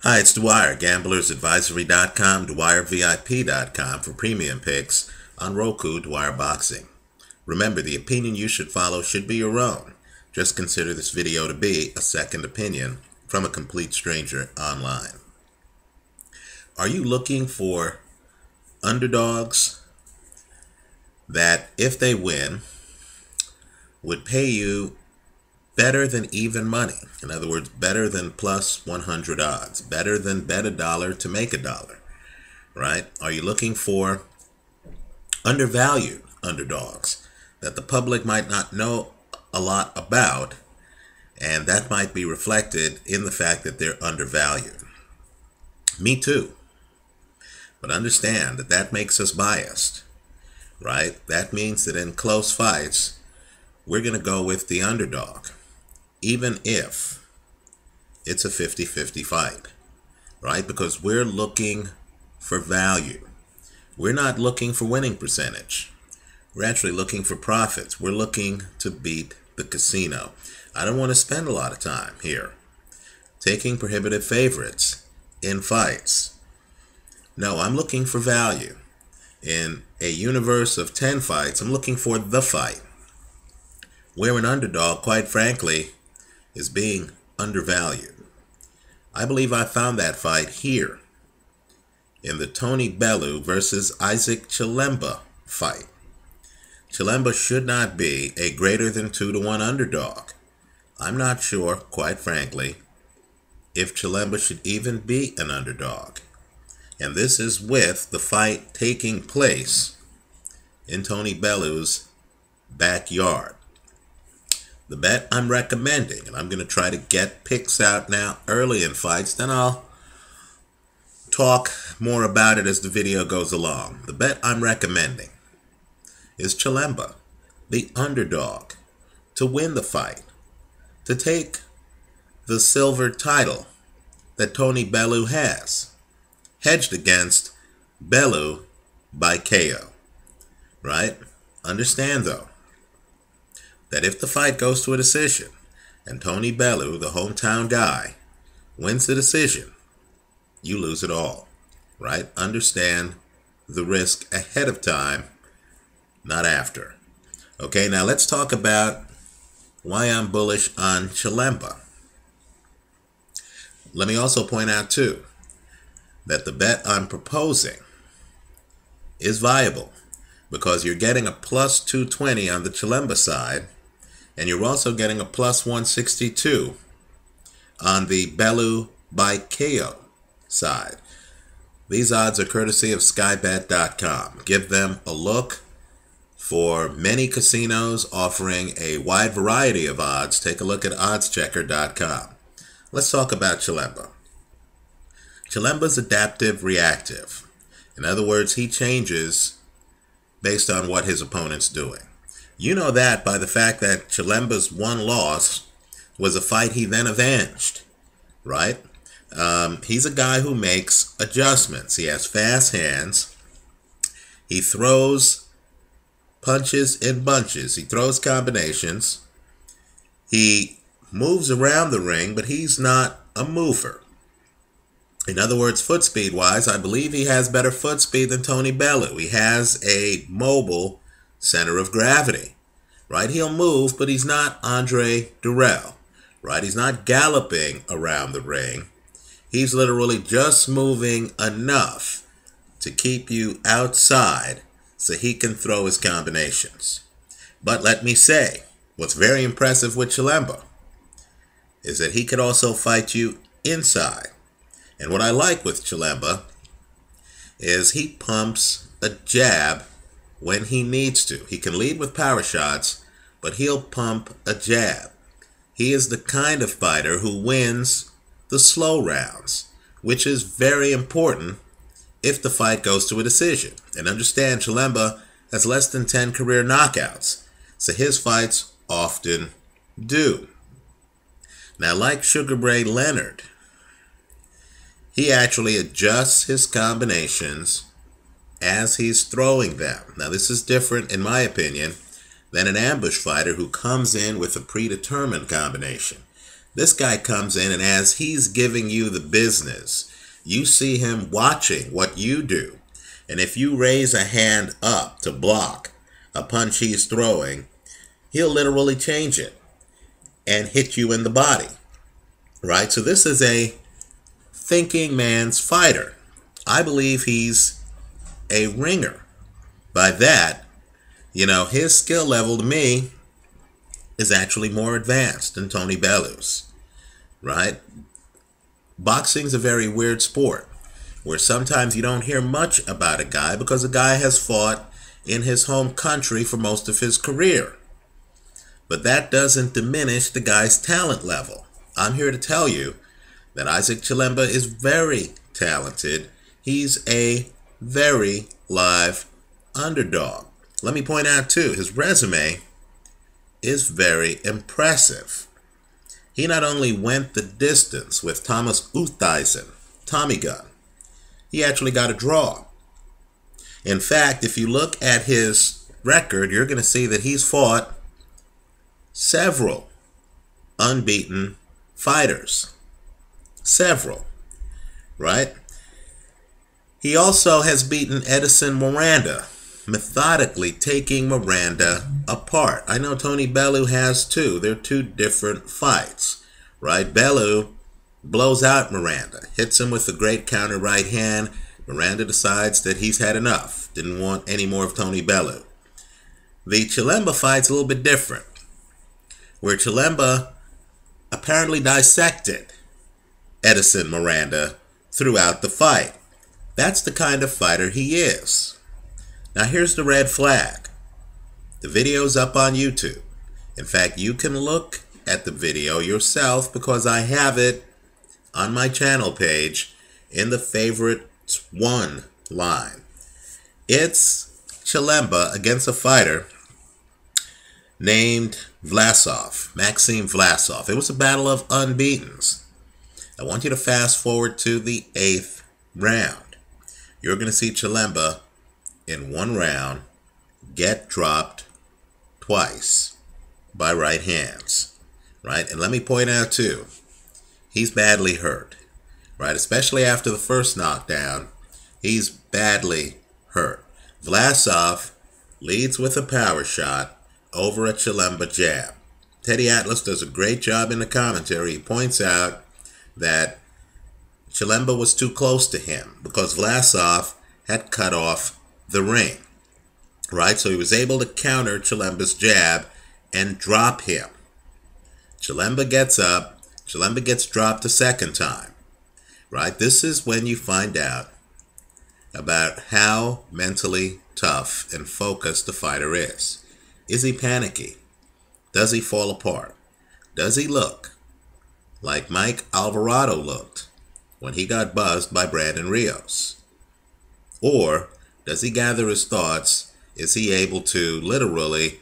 Hi, it's Dwyer, gamblersadvisory.com, DwyerVIP.com for premium picks on Roku, Dwyer Boxing. Remember, the opinion you should follow should be your own. Just consider this video to be a second opinion from a complete stranger online. Are you looking for underdogs that, if they win, would pay you better than even money? In other words, better than plus 100 odds, better than bet $1 to make $1, right? Are you looking for undervalued underdogs that the public might not know a lot about, and that might be reflected in the fact that they're undervalued? Me too. But understand that that makes us biased, right? That means that in close fights, we're going to go with the underdog, even if it's a 50-50 fight, right? Because we're looking for value. We're not looking for winning percentage. We're actually looking for profits. We're looking to beat the casino. I don't want to spend a lot of time here taking prohibitive favorites in fights. No, I'm looking for value. In a universe of 10 fights, I'm looking for the fight where an underdog, quite frankly, is being undervalued. I believe I found that fight here in the Tony Bellew versus Isaac Chilemba fight. Chilemba should not be a greater than 2-1 underdog. I'm not sure, quite frankly, if Chilemba should even be an underdog. And this is with the fight taking place in Tony Bellew's backyard. The bet I'm recommending, and I'm going to try to get picks out now early in fights, then I'll talk more about it as the video goes along. The bet I'm recommending is Chilemba, the underdog, to win the fight, to take the silver title that Tony Bellew has, hedged against Bellew by KO, right? Understand, though, that if the fight goes to a decision and Tony Bellew, the hometown guy, wins the decision, you lose it all, right? Understand the risk ahead of time, not after. Okay, now let's talk about why I'm bullish on Chilemba. Let me also point out, too, that the bet I'm proposing is viable because you're getting a plus 220 on the Chilemba side, and you're also getting a plus 162 on the Bellew by KO side. These odds are courtesy of skybet.com. Give them a look. For many casinos offering a wide variety of odds, take a look at oddschecker.com. Let's talk about Chilemba. Chilemba's adaptive reactive. In other words, he changes based on what his opponent's doing. You know that by the fact that Chilemba's one loss was a fight he then avenged, right? He's a guy who makes adjustments. He has fast hands. He throws punches in bunches. He throws combinations. He moves around the ring, but he's not a mover. In other words, foot speed wise, I believe he has better foot speed than Tony Bellew. He has a mobile center of gravity, right? He'll move, but he's not Andre Durrell, right? He's not galloping around the ring. He's literally just moving enough to keep you outside so he can throw his combinations. But let me say, what's very impressive with Chilemba is that he could also fight you inside. And what I like with Chilemba is he pumps a jab when he needs to. He can lead with power shots, but he'll pump a jab. He is the kind of fighter who wins the slow rounds, which is very important if the fight goes to a decision. And understand, Chilemba has less than 10 career knockouts, so his fights often do. Now, like Sugar Ray Leonard, he actually adjusts his combinations as he's throwing them. Now, this is different, in my opinion, than an ambush fighter who comes in with a predetermined combination. This guy comes in, and as he's giving you the business, you see him watching what you do. And if you raise a hand up to block a punch he's throwing, he'll literally change it and hit you in the body. Right? So this is a thinking man's fighter. I believe he's a ringer. By that, his skill level to me is actually more advanced than Tony Bellew's. Right? Boxing's a very weird sport where sometimes you don't hear much about a guy because a guy has fought in his home country for most of his career. But that doesn't diminish the guy's talent level. I'm here to tell you that Isaac Chilemba is very talented. He's a very live underdog. Let me point out too, his resume is very impressive. He not only went the distance with Thomas Oosthuizen, Tommy Gun, he actually got a draw. In fact, if you look at his record, you're going to see that he's fought several unbeaten fighters. Several, right? He also has beaten Edison Miranda, methodically taking Miranda apart. I know Tony Bellew has too. They're two different fights, right? Bellew blows out Miranda, hits him with a great counter right hand. Miranda decides that he's had enough, didn't want any more of Tony Bellew. The Chilemba fight's a little bit different, where Chilemba apparently dissected Edison Miranda throughout the fight. That's the kind of fighter he is. Now here's the red flag. The video's up on YouTube. In fact, you can look at the video yourself because I have it on my channel page in the favorites 1 line. It's Chilemba against a fighter named Vlasov, Maxim Vlasov. It was a battle of unbeatens. I want you to fast forward to the 8th round. You're going to see Chilemba in 1 round get dropped twice by right hands, right? And let me point out too, he's badly hurt, right? Especially after the first knockdown, he's badly hurt. Vlasov leads with a power shot over a Chilemba jab. Teddy Atlas does a great job in the commentary. He points out that Chilemba was too close to him because Vlasov had cut off the ring, right? So he was able to counter Chilemba's jab and drop him. Chilemba gets up. Chilemba gets dropped a second time, right? This is when you find out about how mentally tough and focused the fighter is. Is he panicky? Does he fall apart? Does he look like Mike Alvarado looked when he got buzzed by Brandon Rios? Or does he gather his thoughts? Is he able to literally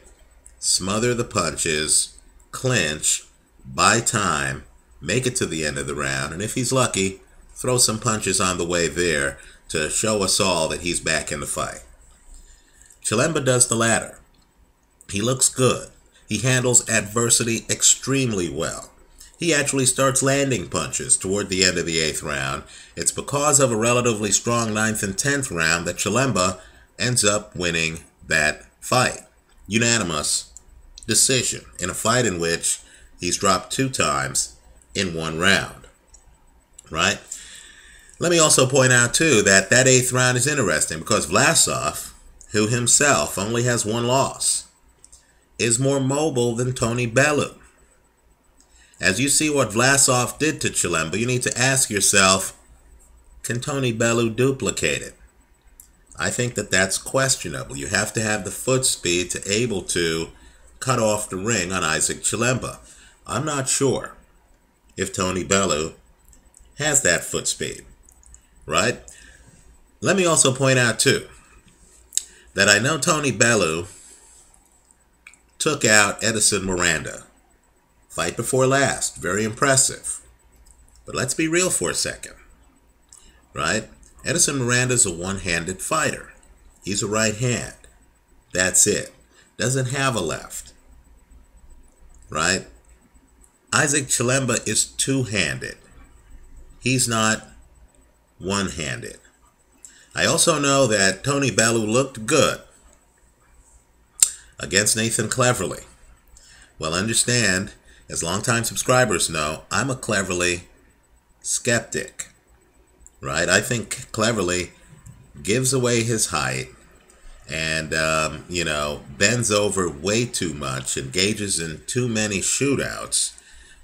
smother the punches, clinch, buy time, make it to the end of the round, and if he's lucky, throw some punches on the way there to show us all that he's back in the fight? Chilemba does the latter. He looks good. He handles adversity extremely well. He actually starts landing punches toward the end of the 8th round. It's because of a relatively strong 9th and 10th round that Chilemba ends up winning that fight. Unanimous decision in a fight in which he's dropped 2 times in 1 round, right? Let me also point out too that 8th round is interesting because Vlasov, who himself only has 1 loss, is more mobile than Tony Bellew. As you see what Vlasov did to Chilemba, you need to ask yourself, can Tony Bellew duplicate it? I think that that's questionable. You have to have the foot speed to able to cut off the ring on Isaac Chilemba. I'm not sure if Tony Bellew has that foot speed, right? Let me also point out too that I know Tony Bellew took out Edison Miranda. Fight before last. Very impressive. But let's be real for a second, right? Edison Miranda's a one-handed fighter. He's a right hand. That's it. Doesn't have a left, right? Isaac Chilemba is two-handed. He's not one-handed. I also know that Tony Bellew looked good against Nathan Cleverly. Well, understand, as longtime subscribers know, I'm a Cleverly skeptic, right? I think Cleverly gives away his height and, bends over way too much, engages in too many shootouts,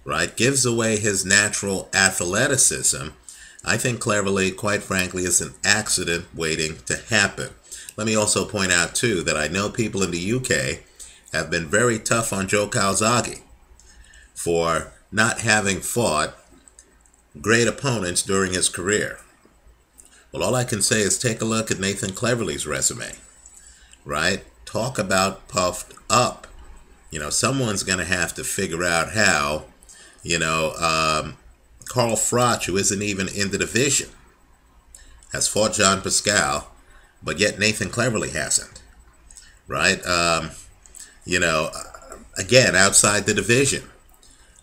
right? Gives away his natural athleticism. I think Cleverly, quite frankly, is an accident waiting to happen. Let me also point out, too, that I know people in the UK have been very tough on Joe Calzaghe for not having fought great opponents during his career. Well, all I can say is take a look at Nathan Cleverly's resume, right? Talk about puffed up. Someone's going to have to figure out how, Carl Froch, who isn't even in the division, has fought Jean Pascal, but yet Nathan Cleverly hasn't, right? Again, outside the division,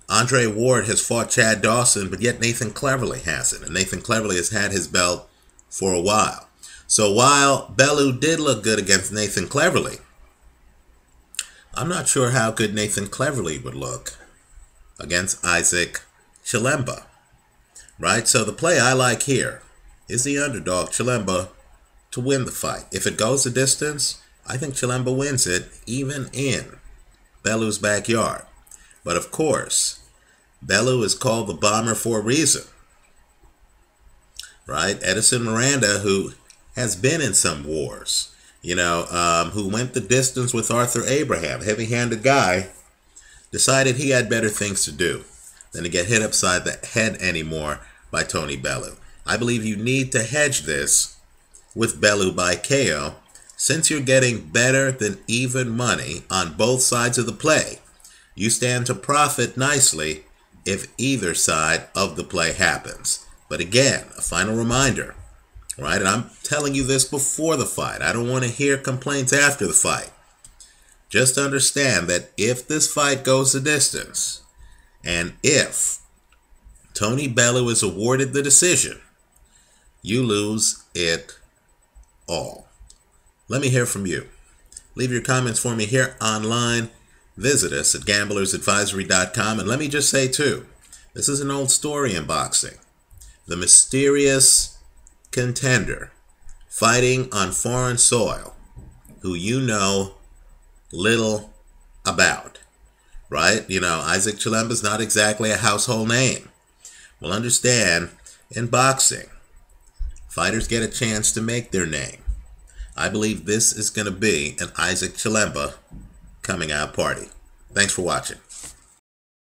Andre Ward has fought Chad Dawson, but yet Nathan Cleverly hasn't, and Nathan Cleverly has had his belt for a while. So while Bellew did look good against Nathan Cleverly, I'm not sure how good Nathan Cleverly would look against Isaac Chilemba, right? So the play I like here is the underdog, Chilemba, to win the fight. If it goes the distance, I think Chilemba wins it, even in Bellew's backyard. But of course, Bellew is called the bomber for a reason, right? Edison Miranda, who has been in some wars, who went the distance with Arthur Abraham, heavy-handed guy, decided he had better things to do than to get hit upside the head anymore by Tony Bellew. I believe you need to hedge this with Bellew by KO, since you're getting better than even money on both sides of the play. You stand to profit nicely if either side of the play happens. But again, a final reminder, right? And I'm telling you this before the fight. I don't want to hear complaints after the fight. Just understand that if this fight goes the distance, and if Tony Bellew is awarded the decision, you lose it all. Let me hear from you. Leave your comments for me here online. Visit us at gamblersadvisory.com. And let me just say, too, this is an old story in boxing. The mysterious contender fighting on foreign soil who you know little about, right? Isaac Chilemba is not exactly a household name. Well, understand, in boxing, fighters get a chance to make their name. I believe this is going to be an Isaac Chilemba coming out party. Thanks for watching.